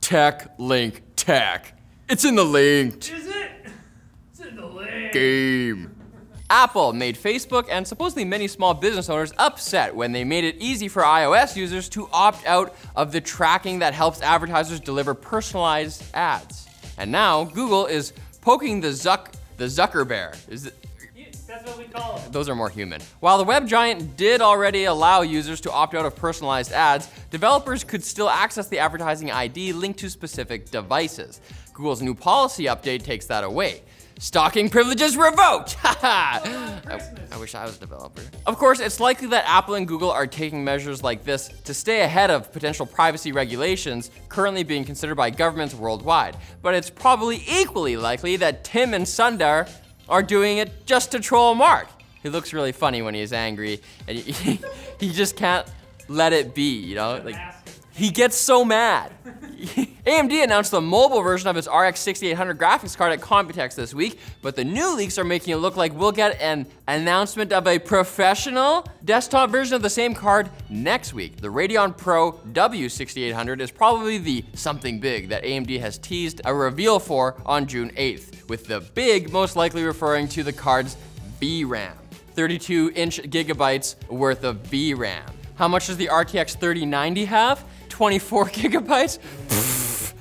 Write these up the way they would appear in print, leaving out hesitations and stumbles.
Tech link tech. It's in the linked. Is it? It's in the link. Game. Apple made Facebook and supposedly many small business owners upset when they made it easy for iOS users to opt out of the tracking that helps advertisers deliver personalized ads. And now Google is poking the Zucker bear. That's what we call it. Those are more human. While the web giant did already allow users to opt out of personalized ads, developers could still access the advertising ID linked to specific devices. Google's new policy update takes that away. Stalking privileges revoked! I wish I was a developer. Of course, it's likely that Apple and Google are taking measures like this to stay ahead of potential privacy regulations currently being considered by governments worldwide. But it's probably equally likely that Tim and Sundar are doing it just to troll Mark. He looks really funny when he's angry, and he just can't let it be, you know? Like, he gets so mad. AMD announced the mobile version of its RX 6800 graphics card at Computex this week, but the new leaks are making it look like we'll get an announcement of a professional desktop version of the same card next week. The Radeon Pro W6800 is probably the something big that AMD has teased a reveal for on June 8th, with the big most likely referring to the card's VRAM. 32-inch gigabytes worth of VRAM. How much does the RTX 3090 have? 24 gigabytes? Pfft,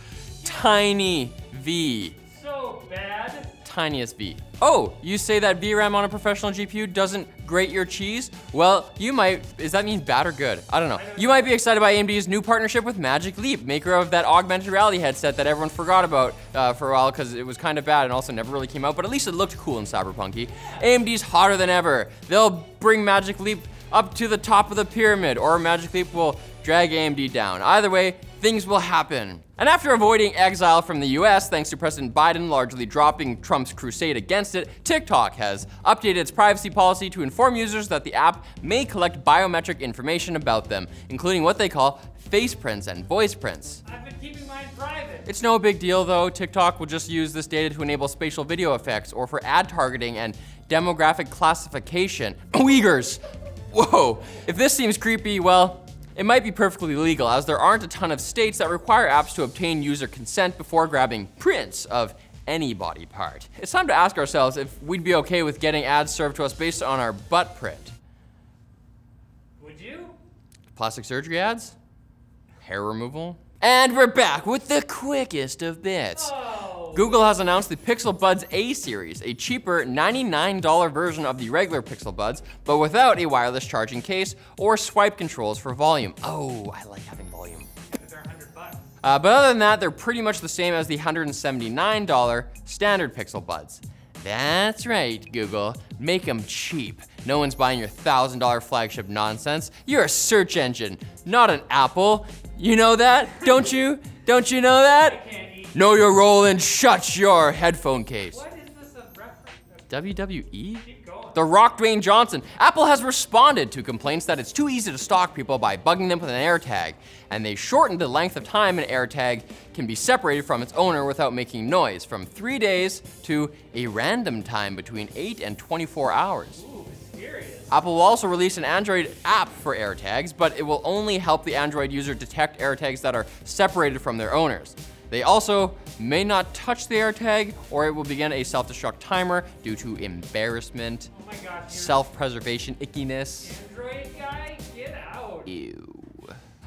tiny V. So bad. Tiniest V. Oh, you say that VRAM on a professional GPU doesn't grate your cheese? Well, you might, does that mean bad or good? I don't know. You might be excited by AMD's new partnership with Magic Leap, maker of that augmented reality headset that everyone forgot about for a while because it was kind of bad and also never really came out, but at least it looked cool and cyberpunky. AMD's hotter than ever. They'll bring Magic Leap up to the top of the pyramid, or Magic Leap will drag AMD down. Either way, things will happen. And after avoiding exile from the US, thanks to President Biden largely dropping Trump's crusade against it, TikTok has updated its privacy policy to inform users that the app may collect biometric information about them, including what they call face prints and voice prints. I've been keeping mine private. It's no big deal though. TikTok will just use this data to enable spatial video effects or for ad targeting and demographic classification. Uyghurs! Whoa, if this seems creepy, well, it might be perfectly legal, as there aren't a ton of states that require apps to obtain user consent before grabbing prints of any body part. It's time to ask ourselves if we'd be okay with getting ads served to us based on our butt print. Would you? Plastic surgery ads? Hair removal? And we're back with the quickest of bits. Oh. Google has announced the Pixel Buds A series, a cheaper $99 version of the regular Pixel Buds, but without a wireless charging case or swipe controls for volume. Oh, I like having volume. They're $100. But other than that, they're pretty much the same as the $179 standard Pixel Buds. That's right, Google. Make them cheap. No one's buying your $1,000 flagship nonsense. You're a search engine, not an Apple. You know that? Don't you? Don't you know that? I can't eat. Know your role and shut your headphone case. What is this a reference? WWE? Keep going. The Rock Dwayne Johnson. Apple has responded to complaints that it's too easy to stalk people by bugging them with an AirTag, and they shortened the length of time an AirTag can be separated from its owner without making noise, from 3 days to a random time between 8 and 24 hours. Ooh, mysterious. Apple will also release an Android app for AirTags, but it will only help the Android user detect AirTags that are separated from their owners. They also may not touch the AirTag, or it will begin a self-destruct timer due to embarrassment, Oh my gosh. self-preservation ickiness. Android guy, get out. Ew.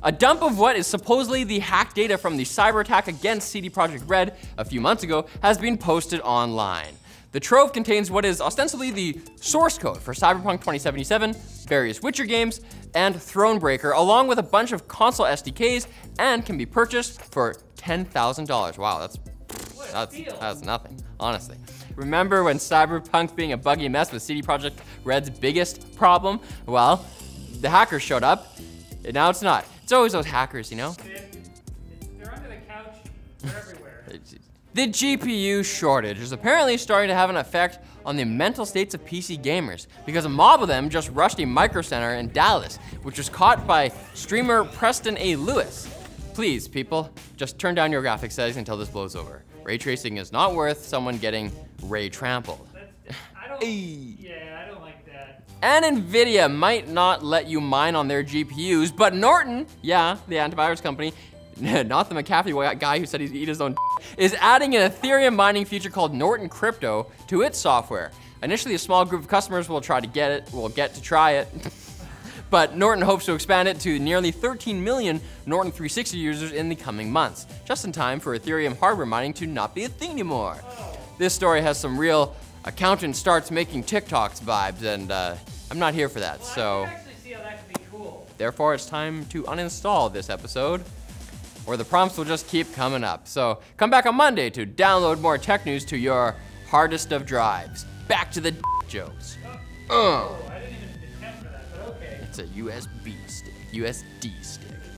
A dump of what is supposedly the hacked data from the cyber attack against CD Projekt Red a few months ago has been posted online. The trove contains what is ostensibly the source code for Cyberpunk 2077, various Witcher games, and Thronebreaker, along with a bunch of console SDKs, and can be purchased for $10,000. Wow, that's nothing, honestly. Remember when Cyberpunk being a buggy mess was CD Projekt Red's biggest problem? Well, the hackers showed up, and now it's not. It's always those hackers, you know? They're under the couch. They're everywhere. The GPU shortage is apparently starting to have an effect on the mental states of PC gamers, because a mob of them just rushed a Micro Center in Dallas, which was caught by streamer Preston A. Lewis. Please, people, just turn down your graphics settings until this blows over. Ray tracing is not worth someone getting ray trampled. I don't like that. And NVIDIA might not let you mine on their GPUs, but Norton, yeah, the antivirus company, not the McAfee guy who said he'd eat his own is adding an Ethereum mining feature called Norton Crypto to its software. Initially, a small group of customers will get to try it. But Norton hopes to expand it to nearly 13 million Norton 360 users in the coming months, just in time for Ethereum hardware mining to not be a thing anymore. This story has some real accountant starts making TikToks vibes, and I'm not here for that, so... I can actually see how that could be cool. Therefore, it's time to uninstall this episode, or the prompts will just keep coming up. So come back on Monday to download more tech news to your hardest of drives. Back to the jokes. Oh, I didn't even attempt for that, but okay. It's a USB stick, USD stick.